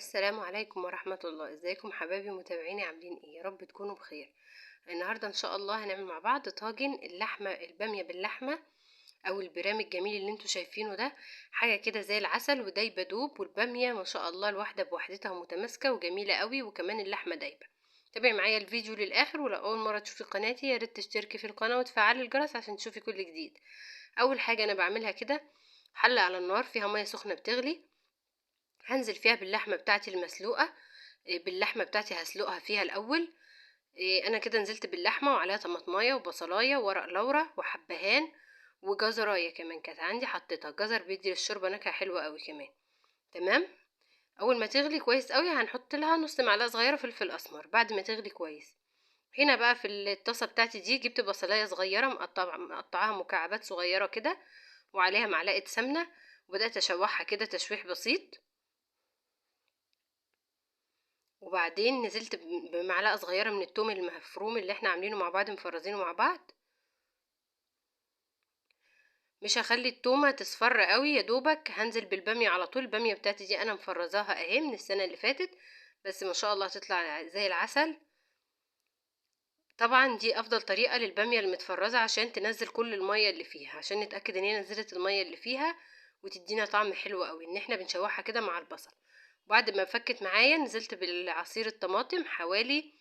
السلام عليكم ورحمة الله. ازيكم حبايبي متابعيني، عاملين ايه؟ يا رب تكونوا بخير. النهاردة ان شاء الله هنعمل مع بعض طاجن اللحمة، البامية باللحمة او البرام الجميل اللي انتوا شايفينه ده. حاجة كده زي العسل ودايبة دوب، والبامية ما شاء الله الواحدة بوحدتها متماسكة وجميلة قوي، وكمان اللحمة دايبة. تابعي معايا الفيديو للاخر، ولو اول مرة تشوفي قناتي يا ريت تشتركي في القناة وتفعلي الجرس عشان تشوفي كل جديد. اول حاجة انا بعملها كده، حلة على النار فيها مية سخنة بتغلي، هنزل فيها باللحمة بتاعتي المسلوقة. باللحمة بتاعتي هسلقها فيها الأول. أنا كده نزلت باللحمة وعليها طماطماية وبصلاية وورق لورا وحبهان وجزراية كمان كانت عندي حطيتها، الجزر بيدي للشوربة نكهة حلوة قوي كمان. تمام. أول ما تغلي كويس قوي هنحط لها نص معلقة صغيرة فلفل أسمر بعد ما تغلي كويس. هنا بقى في الطاسة بتاعتي دي جبت بصلاية صغيرة مقطعاها مكعبات صغيرة كده، وعليها معلقة سمنة، وبدأت أشوحها كده تشويح بسيط. وبعدين نزلت بمعلقة صغيرة من التوم المفروم اللي احنا عاملينه مع بعض، مفرزينه مع بعض. مش هخلي التومة تصفر قوي، يا دوبك هنزل بالبامية على طول. البامية بتاعتي دي انا مفرزاها اهي من السنة اللي فاتت، بس ما شاء الله هتطلع زي العسل. طبعا دي افضل طريقة للبامية المتفرزة عشان تنزل كل المية اللي فيها، عشان نتأكد ان هي نزلت المية اللي فيها وتدينا طعم حلو قوي، ان احنا بنشوحها كده مع البصل. بعد ما فكت معايا نزلت بالعصير الطماطم، حوالي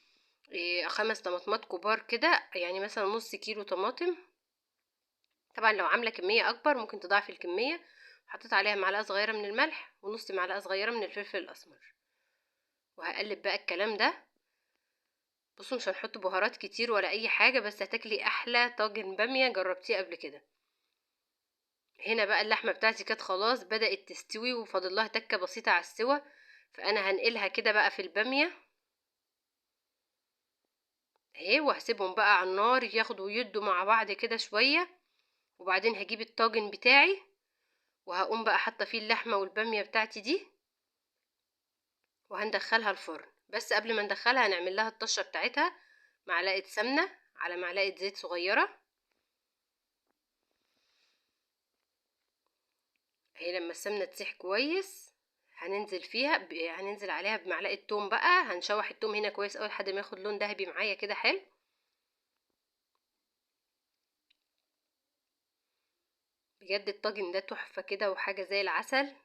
5 طماطمات كبار كده، يعني مثلا نص كيلو طماطم. طبعا لو عامله كميه اكبر ممكن تضاعفي الكميه. حطيت عليها معلقه صغيره من الملح ونص معلقه صغيره من الفلفل الاسمر، وهقلب بقى الكلام ده. بصوا مش هنحط بهارات كتير ولا اي حاجه، بس هتاكلي احلى طاجن باميه جربتيه قبل كده. هنا بقى اللحمه بتاعتي كانت خلاص بدات تستوي وفاضل لها تكه بسيطه على السوا، فانا هنقلها كده بقى في الباميه اهي، وهسيبهم بقى على النار ياخدوا ويدوا مع بعض كده شويه. وبعدين هجيب الطاجن بتاعي وهقوم بقى حاطه فيه اللحمه والباميه بتاعتي دي، وهندخلها الفرن. بس قبل ما ندخلها هنعمل لها الطشه بتاعتها، معلقه سمنه على معلقه زيت صغيره اهي. لما السمنه تسيح كويس هننزل فيها هننزل عليها بمعلقه توم بقى. هنشوح التوم هنا كويس قوي لحد ما ياخد لون ذهبي معايا كده حلو. بجد الطاجن ده تحفه كده وحاجه زي العسل،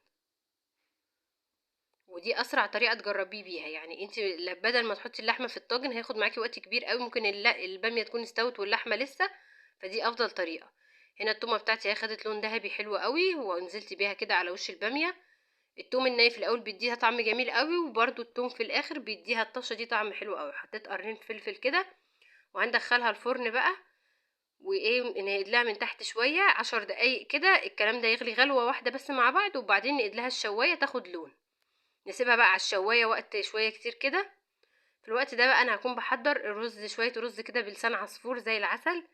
ودي اسرع طريقه تجربيه بيها. يعني انت بدل ما تحطي اللحمه في الطاجن هياخد معاكي وقت كبير قوي، ممكن الباميه تكون استوت واللحمه لسه، فدي افضل طريقه. هنا التومه بتاعتي هي خدت لون ذهبي حلو قوي، ونزلت بيها كده على وش الباميه. التوم الناي في الاول بيديها طعم جميل قوي، وبرده التوم في الاخر بيديها الطشه دي طعم حلو قوي. حطيت قرنين فلفل كده، وهندخلها الفرن بقى. وايه نقلها من تحت شويه 10 دقايق كده، الكلام ده يغلي غلوه واحده بس مع بعض، وبعدين نقلها الشوايه تاخد لون. نسيبها بقى على الشوايه وقت شويه كتير كده. في الوقت ده بقى انا هكون بحضر الرز، شويه رز كده بلسان عصفور زي العسل.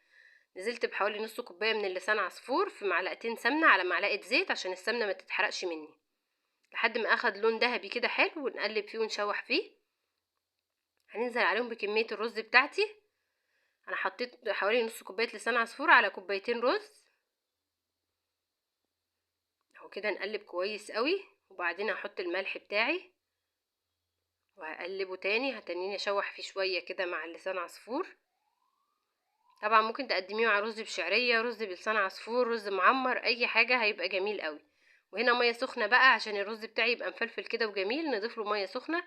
نزلت بحوالي نص كوبايه من اللسان عصفور في معلقتين سمنه على معلقه زيت عشان السمنه ما تتحرقش مني، لحد ما اخد لون ذهبي كده حلو، ونقلب فيه ونشوح فيه. هننزل عليهم بكميه الرز بتاعتي. انا حطيت حوالي نص كوبايه لسان عصفور على كوبايتين رز اهو كده. نقلب كويس قوي، وبعدين هحط الملح بتاعي وهقلبه تاني. هتنيني اشوح فيه شويه كده مع اللسان عصفور. طبعا ممكن تقدميه مع رز بشعريه، رز بلسان عصفور، رز معمر، اي حاجه هيبقى جميل قوي. وهنا ميه سخنه بقى عشان الرز بتاعي يبقى مفلفل كده وجميل، نضيف له ميه سخنه.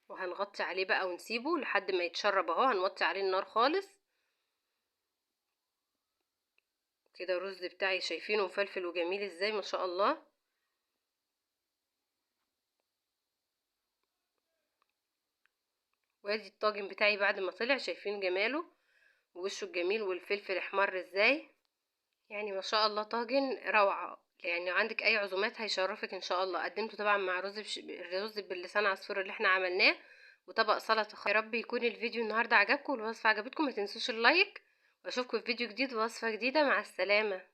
وهنغطي عليه بقى ونسيبه لحد ما يتشرب اهو. هنوطي عليه النار خالص كده. الرز بتاعي شايفينه مفلفل وجميل ازاي، ما شاء الله. وادي الطاجن بتاعي بعد ما طلع، شايفين جماله ووشه الجميل والفلفل احمر ازاي. يعني ما شاء الله طاجن روعة. يعني عندك اي عزومات هيشرفك ان شاء الله. قدمته طبعا مع الرز باللسان عصفور اللي احنا عملناه، وطبق سلطة. يا رب يكون الفيديو النهاردة عجبكم والوصفة عجبتكم. ما تنسوش اللايك، واشوفكم في فيديو جديد ووصفة جديدة. مع السلامة.